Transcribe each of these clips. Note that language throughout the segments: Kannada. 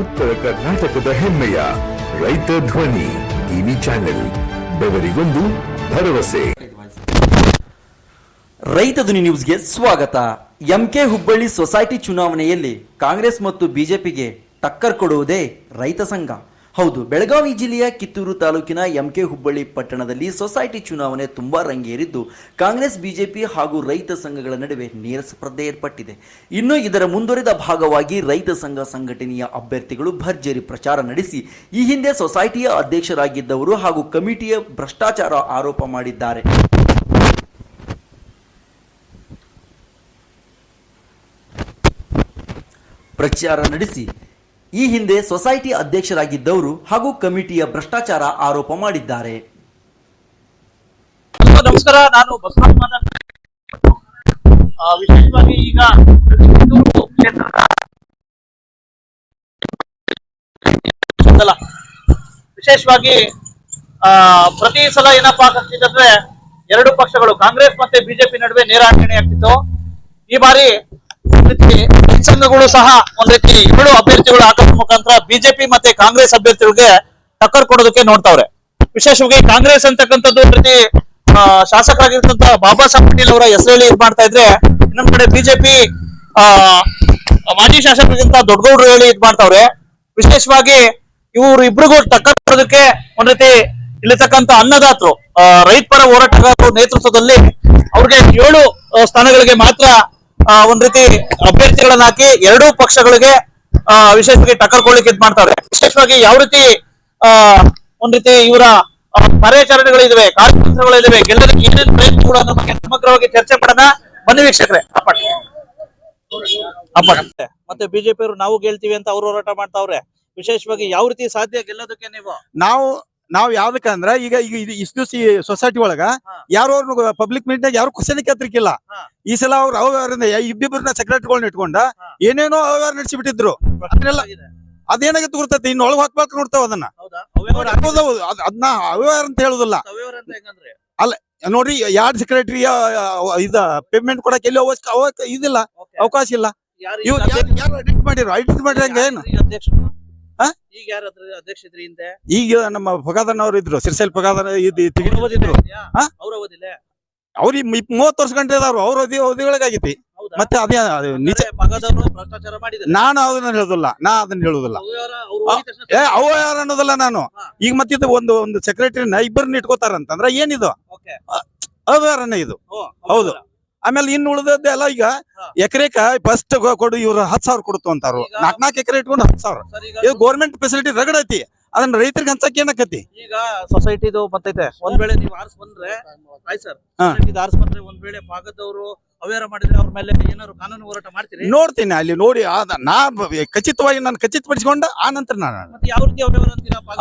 ಉತ್ತರ ಕರ್ನಾಟಕದ ಹೆಮ್ಮೆಯ ರೈತ ಧ್ವನಿ ಟಿವಿ ಚಾನೆಲ್. ಬೆವರಿಗೊಂದು ಭರವಸೆ. ರೈತ ಧ್ವನಿ ನ್ಯೂಸ್ಗೆ ಸ್ವಾಗತ. ಎಂಕೆ ಹುಬ್ಬಳ್ಳಿ ಸೊಸೈಟಿ ಚುನಾವಣೆಯಲ್ಲಿ ಕಾಂಗ್ರೆಸ್ ಮತ್ತು ಬಿಜೆಪಿಗೆ ಟಕ್ಕರ್ ಕೊಡುವುದೇ ರೈತ ಸಂಘ. ಹೌದು, ಬೆಳಗಾವಿ ಜಿಲ್ಲೆಯ ಕಿತ್ತೂರು ತಾಲೂಕಿನ ಎಂಕೆ ಹುಬ್ಬಳ್ಳಿ ಪಟ್ಟಣದಲ್ಲಿ ಸೊಸೈಟಿ ಚುನಾವಣೆ ತುಂಬಾ ರಂಗೇರಿದ್ದು ಕಾಂಗ್ರೆಸ್, ಬಿಜೆಪಿ ಹಾಗೂ ರೈತ ಸಂಘಗಳ ನಡುವೆ ನೇರ ಸ್ಪರ್ಧೆ ಏರ್ಪಟ್ಟಿದೆ. ಇನ್ನು ಇದರ ಮುಂದುವರಿದ ಭಾಗವಾಗಿ ರೈತ ಸಂಘ ಸಂಘಟನೆಯ ಅಭ್ಯರ್ಥಿಗಳು ಭರ್ಜರಿ ಪ್ರಚಾರ ನಡೆಸಿ ಈ ಹಿಂದೆ ಸೊಸೈಟಿಯ ಅಧ್ಯಕ್ಷರಾಗಿದ್ದವರು ಹಾಗೂ ಕಮಿಟಿಯ ಭ್ರಷ್ಟಾಚಾರ ಆರೋಪ ಮಾಡಿದ್ದಾರೆ. ಪ್ರಚಾರ ನಡೆಸಿ ಈ ಹಿಂದೆ ಸೊಸೈಟಿ ಅಧ್ಯಕ್ಷರಾಗಿದ್ದವರು ಹಾಗೂ ಕಮಿಟಿಯ ಭ್ರಷ್ಟಾಚಾರ ಆರೋಪ ಮಾಡಿದ್ದಾರೆ. ನಮಸ್ಕಾರ, ನಾನು ಬಸವರಾಜ್ ಮಾತಾಡ್ತೀನಿ. ವಿಶೇಷವಾಗಿ ಈಗ ವಿಶೇಷವಾಗಿ ಪ್ರತಿ ಸಲ ಏನಪ್ಪಾ ಆಗ್ತಿದ್ರೆ ಎರಡು ಪಕ್ಷಗಳು ಕಾಂಗ್ರೆಸ್ ಮತ್ತೆ ಬಿಜೆಪಿ ನಡುವೆ ನೇರಾಟಣೆ ಆಗ್ತಿತ್ತು. ಈ ಬಾರಿ ಸಂಘಗಳು ಸಹ ಒಂದ್ ರೀತಿ 7 ಅಭ್ಯರ್ಥಿಗಳು ಹಾಕೋದ್ರ ಮುಖಾಂತರ ಬಿಜೆಪಿ ಮತ್ತೆ ಕಾಂಗ್ರೆಸ್ ಅಭ್ಯರ್ಥಿಗಳಿಗೆ ಟಕ್ಕರ್ ಕೊಡೋದಕ್ಕೆ ನೋಡ್ತಾವ್ರೆ. ವಿಶೇಷವಾಗಿ ಕಾಂಗ್ರೆಸ್ ಅಂತಕ್ಕಂಥದ್ದು ಒಂದ್ ರೀತಿ ಶಾಸಕರಾಗಿರ್ತಂತ ಬಾಬಾ ಸಾಹೇಬ್ ಪಾಟೀಲ್ ಅವರ ಹೆಸರು ಹೇಳಿ ಇದ್ ಮಾಡ್ತಾ ಇದ್ರೆ, ಇನ್ನೊಂದ್ ಕಡೆ ಬಿಜೆಪಿ ಮಾಜಿ ಶಾಸಕರಿಗಿಂತ ದೊಡ್ಡಗೌಡರು ಹೇಳಿ ಇದ್ ಮಾಡ್ತಾವ್ರೆ. ವಿಶೇಷವಾಗಿ ಇವ್ರು ಇಬ್ರಿಗೂ ಟಕ್ಕರ್ ಕೊಡೋದಕ್ಕೆ ಒಂದ್ ರೀತಿ ಇಲ್ಲಿರ್ತಕ್ಕಂಥ ಅನ್ನದಾತರು, ರೈತ ಪರ ಹೋರಾಟಗಾರರ ನೇತೃತ್ವದಲ್ಲಿ ಅವ್ರಿಗೆ 7 ಸ್ಥಾನಗಳಿಗೆ ಮಾತ್ರ ಒಂದ್ ರೀತಿ ಅಭ್ಯರ್ಥಿಗಳನ್ನ ಹಾಕಿ ಎರಡೂ ಪಕ್ಷಗಳಿಗೆ ವಿಶೇಷವಾಗಿ ಟಕ್ಕರ್ ಕೊಡ್ಲಿಕ್ಕೆ ಇದ್ ಮಾಡ್ತಾರೆ. ವಿಶೇಷವಾಗಿ ಯಾವ ರೀತಿ ಒಂದ್ ರೀತಿ ಇವರ ಕಾರ್ಯಾಚರಣೆಗಳಿದಾವೆ, ಕಾರ್ಯತಂತ್ರಗಳಿದಾವೆ, ಗೆಲ್ಲೋದಕ್ಕೆ ಏನೇನು ಪ್ರಯತ್ನಗಳು ಅನ್ನೋ ಬಗ್ಗೆ ಸಮಗ್ರವಾಗಿ ಚರ್ಚೆ ಮಾಡೋಣ. ಬನ್ನಿ ವೀಕ್ಷಕರೇ. ಮತ್ತೆ ಬಿಜೆಪಿ ಅವರು ನಾವು ಗೆಲ್ತೀವಿ ಅಂತ ಅವ್ರು ಹೋರಾಟ ಮಾಡ್ತಾವ್ರೆ. ವಿಶೇಷವಾಗಿ ಯಾವ ರೀತಿ ಸಾಧ್ಯ ಗೆಲ್ಲೋದಕ್ಕೆ? ನಾವು ಯಾವ್ದಕ್ಕಂದ್ರ ಈಗ ಇಷ್ಟು ದಿವಸ ಸೊಸೈಟಿ ಒಳಗ ಯಾರು ಪಬ್ಲಿಕ್ ಮೀಟಿಂಗ್ ಯಾರು ಕ್ವಶನ್ ಕೇಳ್ತಿರ್ಕಿಲ್ಲ. ಈ ಸಲ ಅವ್ರು ಅವ್ರನ್ನ ಇಬ್ಬಿಬ್ಬರನ್ನ ಸೆಕ್ರೆಟರಿಗಳನ್ನ ಇಟ್ಕೊಂಡ ಏನೇನೋ ಅವ್ಯವಹಾರ ನಡೆಸಿ ಬಿಟ್ಟಿದ್ರು. ಅದೇನಾಗಿತ್ತು ಗೊತ್ತೈತಿ, ಇನ್ನು ಒಳಗೆ ಹಾಕ್ಬೇಕು ನೋಡ್ತಾವ ಅದನ್ನ. ಅದನ್ನ ಅವ್ಯವಹಾರ ಅಂತ ಹೇಳುದಿಲ್ಲ. ಅಲ್ಲ ನೋಡ್ರಿ, 2 ಸೆಕ್ರೆಟರಿ ಇದ ಪೇಮೆಂಟ್ ಕೊಡಕ್ಕೆ ಎಲ್ಲಿ ಇದಿಲ್ಲ, ಅವಕಾಶ ಇಲ್ಲ. ಇವ್ರು ಯಾರು ಅಡಿಟ್ ಮಾಡಿರಂಗ ಏನು? ಈಗ ನಮ್ಮ ಫಗಾದನ್ ಅವ್ರು ಇದ್ರು, ಸಿರ್ಸೈಲ್ ಫಗಾದನ್ ಅವ್ರಿಗೆ 30 ವರ್ಷ ಗಂಟೆ ಇದಾರು. ಅವ್ರ ಅವಧಿಗಳಿಗಾಗೈತಿ. ಮತ್ತೆ ಅದೇ ನಾನು ಅದನ್ನ ಹೇಳುದಿಲ್ಲ, ಅವ್ಯವಹಾರ ಅನ್ನೋದಲ್ಲ ನಾನು. ಈಗ ಮತ್ತಿದ್ದು ಒಂದು ಸೆಕ್ರೆಟರಿನ ಇಬ್ಬರನ್ನ ಇಟ್ಕೋತಾರಂತಂದ್ರ ಏನಿದು ಅವ್ಯವಹಾರನೇ ಇದು. ಹೌದು. ಆಮೇಲೆ ಇನ್ನು ಉಳಿದದ್ದೆ ಎಲ್ಲ ಈಗ ಎಕರೆಕ ಫಸ್ಟ್ ಕೊಡು ಇವ್ರು 10,000 ಕೊಡ್ತು ಅಂತಾರು. 4 ಎಕರೆ ಇಟ್ಕೊಂಡು 10,000. ಇದು ಗೌರ್ಮೆಂಟ್ ಫೆಸಿಲಿಟಿ ರಗಡ ಐತಿ. ಅದನ್ನ ರೈತರಿಗೆ ಹಂಚಕ್ಕೆ ಏನಕತಿ? ಈಗ ಸೊಸೈಟಿದು ಬರ್ತೈತೆ. ಒಂದ್ ವೇಳೆ ನೀವು ಆರ್ಸ್ ಬಂದ್ರೆ ಬಂದ್ರೆ ಒಂದ್ ವೇಳೆ ಭಾಗದವರು ಅವ್ಯವಹಾರ ಮಾಡಿದ್ರೆ ಅವ್ರ ಮೇಲೆ ಏನಾದ್ರು ಕಾನೂನು ಹೋರಾಟ ಮಾಡ್ತೀರಿ? ನೋಡ್ತೀನಿ, ಅಲ್ಲಿ ನೋಡಿ ನಾ ಖಚಿತವಾಗಿ ನಾನು ಖಚಿತಪಡಿಸಿಕೊಂಡ ಆ ನಂತರ ನಾನು ಯಾವ ರೀತಿ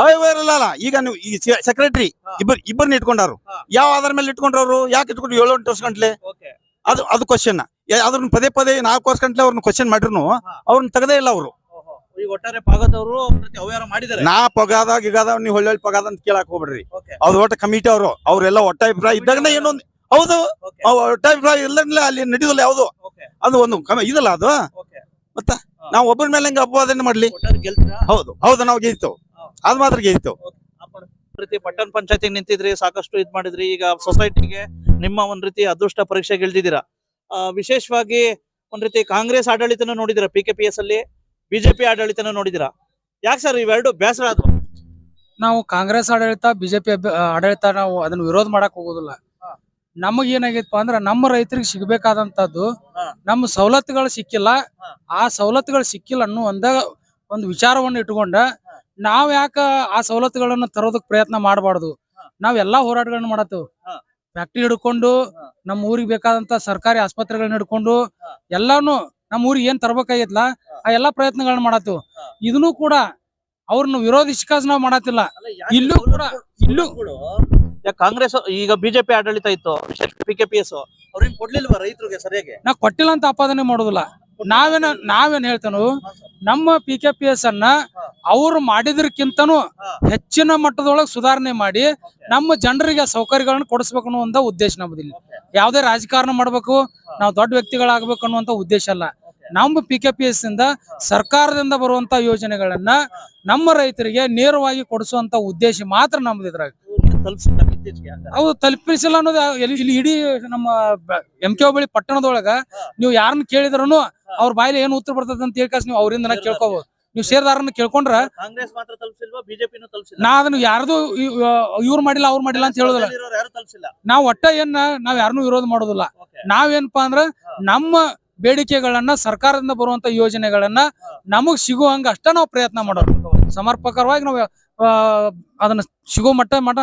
ಅವ್ಯವಹಾರ ಇಲ್ಲ. ಈಗ ನೀವು ಈ ಸೆಕ್ರೆಟರಿ ಇಬ್ಬರನ್ನ ಇಟ್ಕೊಂಡಾರು. ಯಾವ ಆಧಾರ ಮೇಲೆ ಇಟ್ಕೊಂಡ್ರವ್ರು? ಯಾಕೆ ಇಟ್ಕೊಂಡು 7-8 ವರ್ಷ ಗಂಟ್ಲೆ? ಅದು ಕ್ವಶನ್. ಅದ್ರನ್ನ ಪದೇ 4 ವರ್ಷ ಗಂಟ್ಲೆ ಅವ್ರನ್ನ ಕ್ವಶನ್ ಮಾಡಿದ್ರು ಅವ್ರನ್ನ ತೆಗದೇ ಇಲ್ಲ ಅವರು. ಒಟ್ಟಾರೆ ಪಾಗದವರು ಅವ್ಯವಹಾರ ಮಾಡಿದ್ದಾರೆ. ನಾ ಪಗಾದ ನೀವು ಒಳ್ಳೆ ಪಗಾದ ಅಂತ ಕೇಳಕ್ ಹೋಗ್ಬಿಡ್ರಿ. ಅವ್ರ ಒಟ್ಟ ಕಮಿಟಿ ಅವ್ರೆಲ್ಲ ಒಟ್ಟ ಅಭಿಪ್ರಾಯ ಇದ್ದಾಗನೇ ಏನೊಂದು ಹೌದು, ಒಟ್ಟ ಅಭಿಪ್ರಾಯ ಇಲ್ಲ ಅಲ್ಲಿ ನಡೆಯೋದಿಲ್ಲ ಯಾವ್ದು. ಅದು ಒಂದು ಇದಲ್ಲ ಅದು. ಮತ್ತ ನಾವ್ ಒಬ್ಬರ ಮೇಲೆ ಹೆಂಗ ಅಪವಾದನೆ ಮಾಡ್ಲಿ? ಹೌದು ನಾವು ಗೆಲ್ತು, ಅದ್ ಮಾತ್ರ ಗೆಲ್ತು. ಪಟ್ಟಣ ಪಂಚಾಯತಿ ನಿಂತಿದ್ರಿ, ಸಾಕಷ್ಟು ಇದ್ ಮಾಡಿದ್ರಿ. ಈಗ ಸೊಸೈಟಿಗೆ ನಿಮ್ಮ ಒಂದ್ ರೀತಿ ಅದೃಷ್ಟ ಪರೀಕ್ಷೆ ಗೆಲ್ದಿದ್ದೀರಾ. ವಿಶೇಷವಾಗಿ ಒಂದ್ ರೀತಿ ಕಾಂಗ್ರೆಸ್ ಆಡಳಿತನ ನೋಡಿದಿರಾ, PKPS ಅಲ್ಲಿ ಬಿಜೆಪಿ ಆಡಳಿತನ ನೋಡಿದಿರಾ. ಯಾಕೆ ಸರ್ ಇವೆರಡು ಬೇಸರ ಆದ್ವು? ನಾವು ಕಾಂಗ್ರೆಸ್ ಆಡಳಿತ, ಬಿಜೆಪಿ ಆಡಳಿತ ನಾವು ಅದನ್ನ ವಿರೋಧ ಮಾಡಕ್ ಹೋಗೋದಿಲ್ಲ. ನಮಗ್ ಏನಾಗೈತಪ್ಪ ಅಂದ್ರ ನಮ್ಮ ರೈತರಿಗೆ ಸಿಗ್ಬೇಕಾದಂತದ್ದು ನಮ್ಮ ಸವಲತ್ತುಗಳು ಸಿಕ್ಕಿಲ್ಲ. ಆ ಸವಲತ್ತುಗಳು ಸಿಕ್ಕಿಲ್ಲ ಅನ್ನೋ ಒಂದು ವಿಚಾರವನ್ನು ಇಟ್ಕೊಂಡ ನಾವ್ ಯಾಕ ಆ ಸವಲತ್ತುಗಳನ್ನ ತರೋದಕ್ ಪ್ರಯತ್ನ ಮಾಡಬಾರ್ದು? ನಾವೆಲ್ಲಾ ಹೋರಾಟಗಳನ್ನ ಮಾಡತ್ತೇವ್. ಫ್ಯಾಕ್ಟ್ರಿ ಹಿಡ್ಕೊಂಡು ನಮ್ಮ ಊರಿಗೆ ಬೇಕಾದಂತ ಸರ್ಕಾರಿ ಆಸ್ಪತ್ರೆಗಳನ್ನ ಹಿಡ್ಕೊಂಡು ಎಲ್ಲಾನು ನಮ್ಮ ಊರಿಗೆ ಏನ್ ತರಬೇಕಾಗಿತ್ಲ ಆ ಎಲ್ಲಾ ಪ್ರಯತ್ನಗಳನ್ನ ಮಾಡತ್ತೇವ್. ಇದನ್ನು ಕೂಡ ಅವ್ರನ್ನ ವಿರೋಧಿಸಿಕಾಸ್ ನಾವ್ ಮಾಡತ್ತಿಲ್ಲ. ಇಲ್ಲೂ ಕಾಂಗ್ರೆಸ್ ಈಗ ಬಿಜೆಪಿ ಆಡಳಿತ ಇತ್ತು, PKPS ಅವ್ರೇನ್ ಕೊಡ್ಲಿಲ್ವಾ ರೈತರಿಗೆ ಸರಿಯಾಗಿ? ನಾ ಕೊಟ್ಟಿಲ್ಲ ಅಂತ ಆಪಾದನೆ ಮಾಡೋದಿಲ್ಲ. ನಾವೇನ್ ಹೇಳ್ತಾನು, ನಮ್ಮ PKPS ಅನ್ನ ಅವ್ರು ಮಾಡಿದ್ರಕ್ಕಿಂತನೂ ಹೆಚ್ಚಿನ ಮಟ್ಟದೊಳಗೆ ಸುಧಾರಣೆ ಮಾಡಿ ನಮ್ಮ ಜನರಿಗೆ ಸೌಕರ್ಯಗಳನ್ನ ಕೊಡಿಸ್ಬೇಕು ಅನ್ನೋ ಉದ್ದೇಶ ನಮ್ಮದಿಲ್ಲ. ಯಾವುದೇ ರಾಜಕಾರಣ ಮಾಡ್ಬೇಕು, ನಾವು ದೊಡ್ಡ ವ್ಯಕ್ತಿಗಳಾಗಬೇಕು ಅನ್ನುವಂತ ಉದ್ದೇಶ ಅಲ್ಲ. ನಮ್ಮ PKPS ಇಂದ ಸರ್ಕಾರದಿಂದ ಬರುವಂತ ಯೋಜನೆಗಳನ್ನ ನಮ್ಮ ರೈತರಿಗೆ ನೇರವಾಗಿ ಕೊಡಿಸುವಂತ ಉದ್ದೇಶ ಮಾತ್ರ ನಮ್ದು ಇದ್ರಾಗ. ಅವು ತಲುಪಿಸಿಲ್ಲ ಅನ್ನೋದು ಇಲ್ಲಿ ಇಡೀ ನಮ್ಮ MK ಹುಬ್ಬಳ್ಳಿ ಪಟ್ಟಣದೊಳಗ ನೀವು ಯಾರನ್ನ ಕೇಳಿದ್ರೂ ಅವ್ರ ಬಾಯಲ್ಲಿ ಏನು ಉತ್ತರ ಬರ್ತದ ಅಂತ ಹೇಳ್ಕಾಸ್ ನೀವು ಅವರಿಂದ ಕೇಳ್ಕೋಬಹುದು. ನೀವು ಷೇರ್ದಾರನ್ನ ಕೇಳ್ಕೊಂಡ್ರ ಕಾಂಗ್ರೆಸ್ ಮಾತ್ರ ತಲುಪಿಸಿಲ್ವಾ, ಬಿಜೆಪಿನೂ ತಲುಪಿಸಿಲ್ಲ? ನಾ ಅದನ್ನ ಯಾರ್ದು ಇವ್ರು ಮಾಡಿಲ್ಲ ಅವ್ರು ಮಾಡಿಲ್ಲ ಅಂತ ಹೇಳೋದಿಲ್ಲ. ಯಾರು ತಲುಪಿಸಿಲ್ಲ. ನಾವ್ ಒಟ್ಟ ನಾವ್ ಯಾರನ್ನೂ ವಿರೋಧ ಮಾಡೋದಿಲ್ಲ. ನಾವೇನಪ್ಪಾ ಅಂದ್ರ ನಮ್ಮ ಬೇಡಿಕೆಗಳನ್ನ ಸರ್ಕಾರದಿಂದ ಬರುವಂತ ಯೋಜನೆಗಳನ್ನ ನಮಗ್ ಸಿಗುವಂಗ ಅಷ್ಟ ನಾವು ಪ್ರಯತ್ನ ಮಾಡೋದು. ಸಮರ್ಪಕವಾಗಿ ನಾವು ಅದನ್ನ ಸಿಗೋ ಮಟ್ಟ